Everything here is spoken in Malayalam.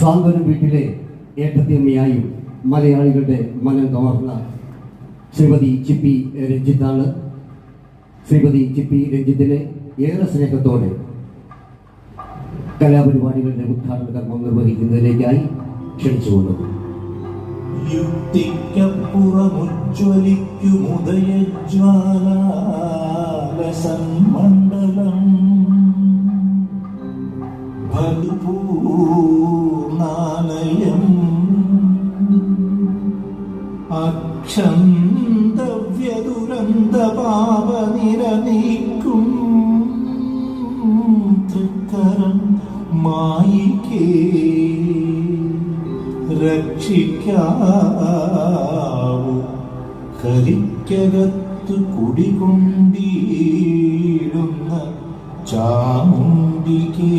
സാന്ത്വനം വീട്ടിലെ ഏട്ടത്തിയമ്മയായും മലയാളികളുടെ മനം കവർന്ന ശ്രീമതി ചിപ്പി രഞ്ജിത്താണ്. ശ്രീമതി ചിപ്പി രഞ്ജിത്തിനെ ഏറെ സ്നേഹത്തോടെ കലാപരിപാടികളുടെ ഉദ്ഘാടന കർമ്മം നിർവഹിക്കുന്നതിലേക്കായി ക്ഷണിച്ചുകൊണ്ടു. യുക്തിക്കപ്പുറമുജ്വലിക്കുമുദയജ്വാലസന്മണ്ഡലം ഫലപൂർണാലയം അക്ഷന്തവ്യദുരന്തപാപനിരനീക്കും തൃക്കരം മായിക്കേ രക്ഷിക്കാവൂ കരിക്കകത്ത് കുടികൊണ്ടിടുന്ന ചാമുണ്ടിക്കേ.